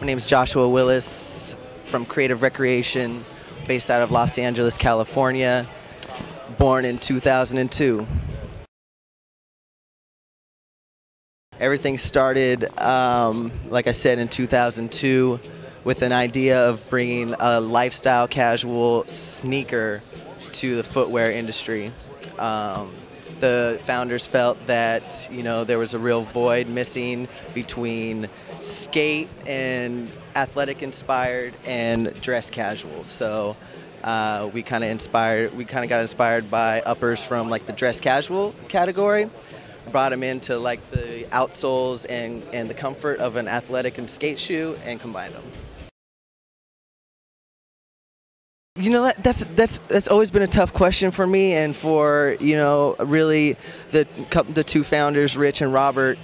name's Joshua Wilis from Creative Recreation, based out of Los Angeles, California, born in 2002. Everything started, like I said, in 2002 with an idea of bringing a lifestyle casual sneaker to the footwear industry. The founders felt that, you know, there was a real void missing between skate and athletic inspired and dress casual. So we kind of got inspired by uppers from like the dress casual category, brought them into like the outsoles and the comfort of an athletic and skate shoe, and combined them. You know, that's always been a tough question for me, and for, you know, really the two founders, Rich and Robert,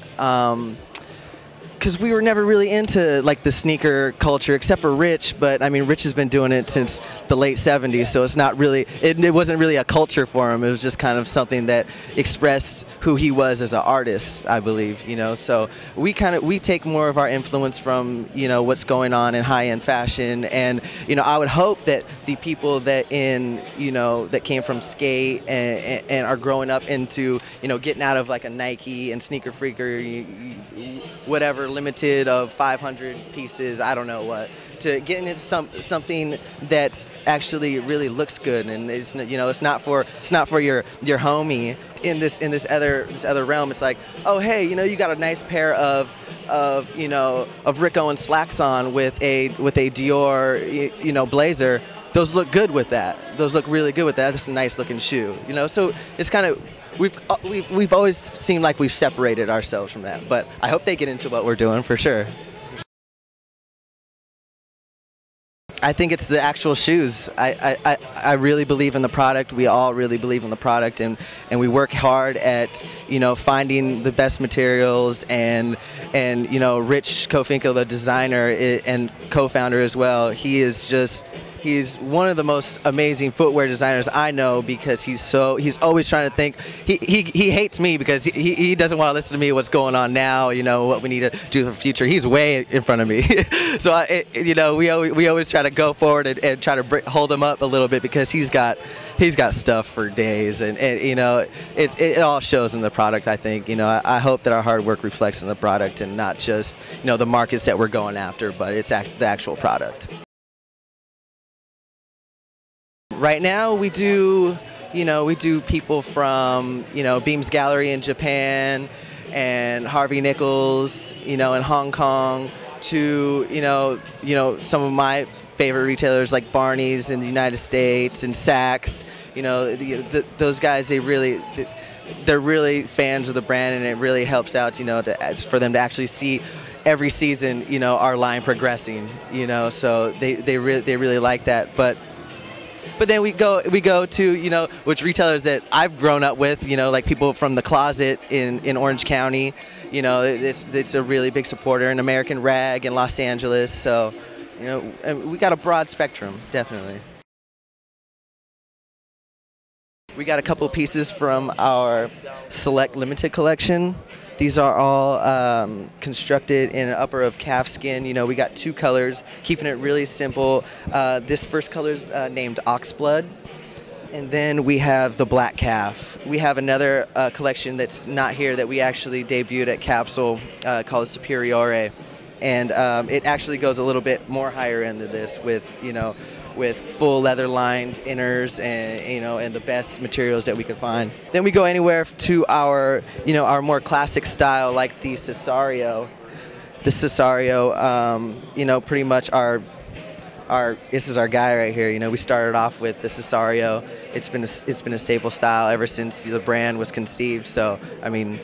because we were never really into like the sneaker culture, except for Rich. But I mean, Rich has been doing it since the late '70s, so it's not really, it wasn't really a culture for him. It was just kind of something that expressed who he was as an artist, I believe. You know, so we take more of our influence from, you know, what's going on in high-end fashion, and, you know, I would hope that the people that that came from skate and are growing up into, you know, getting out of like a Nike and Sneaker Freaker, whatever, limited of 500 pieces, I don't know what, to get into something that actually really looks good, and it's, you know, it's not for your homie in this other realm. It's like, oh hey, you know, you got a nice pair of Rick Owens slacks on with a Dior, you know, blazer. Those look good with that. Those look really good with that. It's a nice looking shoe, you know. So it's kind of, we've always seemed like we've separated ourselves from that, but I hope they get into what we're doing for sure. I think it's the actual shoes. I really believe in the product. We all really believe in the product, and we work hard at, you know, finding the best materials, and you know, Rich Kofinko, the designer and co-founder as well, he's one of the most amazing footwear designers I know, because he's always trying to think. He hates me because he doesn't want to listen to me what's going on now, you know, what we need to do for the future. He's way in front of me. So you know, we always try to go forward and try to hold him up a little bit, because he's got stuff for days, and you know, it all shows in the product. I think, you know, I hope that our hard work reflects in the product, and not just, you know, the markets that we're going after, but it's the actual product. Right now we do people from, you know, Beams Gallery in Japan and Harvey Nichols, you know, in Hong Kong, to, you know, some of my favorite retailers like Barney's in the United States and Saks. You know, those guys, they're really fans of the brand, and it really helps out, you know, for them to actually see every season, you know, our line progressing, you know, so they really like that. But then we go to, you know, which retailers that I've grown up with, you know, like people from The Closet in Orange County, you know, it's a really big supporter, and American Rag in Los Angeles. So, you know, we got a broad spectrum, definitely. We got a couple pieces from our Select Limited collection. These are all constructed in an upper of calf skin. You know, we got two colors, keeping it really simple. This first color is named Oxblood, and then we have the Black Calf. We have another collection that's not here that we actually debuted at Capsule called Superiore, and it actually goes a little bit more higher end than this, with, you know, with full leather lined inners, and, you know, and the best materials that we could find. Then we go anywhere to our, you know, our more classic style, like the Cesario. The Cesario, you know, pretty much this is our guy right here. You know, we started off with the Cesario. It's been a staple style ever since the brand was conceived. So, I mean,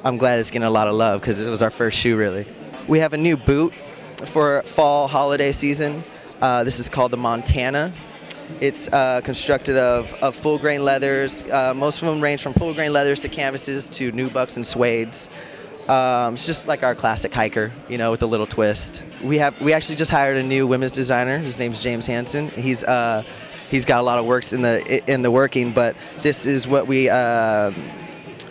I'm glad it's getting a lot of love, because it was our first shoe, really. We have a new boot for fall holiday season. This is called the Montana. It's constructed of full grain leathers. Most of them range from full grain leathers to canvases to nubucks and suedes. It's just like our classic hiker, you know, with a little twist. We actually just hired a new women's designer. His name's James Hansen. He's got a lot of works in the working, but this is what we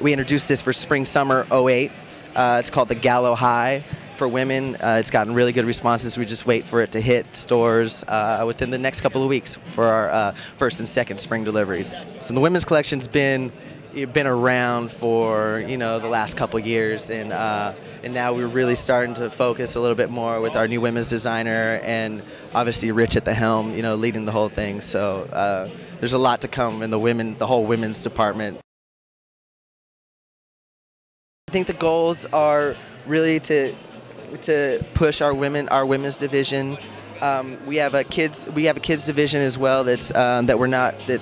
introduced this for spring summer '08. It's called the Gallo High. for women. It's gotten really good responses. We just wait for it to hit stores within the next couple of weeks for our first and second spring deliveries. So the women's collection's been around for the last couple of years, and now we're really starting to focus a little bit more with our new women's designer, and obviously Rich at the helm, leading the whole thing. So there's a lot to come in the whole women's department. I think the goals are really to push our women's division. We have a kids division as well that's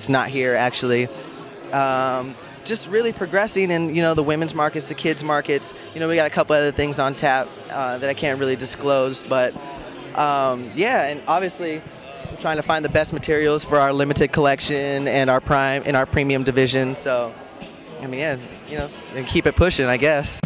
not here actually. Just really progressing in the women's markets, the kids markets. We got a couple other things on tap that I can't really disclose, but yeah, and obviously we're trying to find the best materials for our limited collection and our premium division. So I mean, yeah, and keep it pushing, I guess.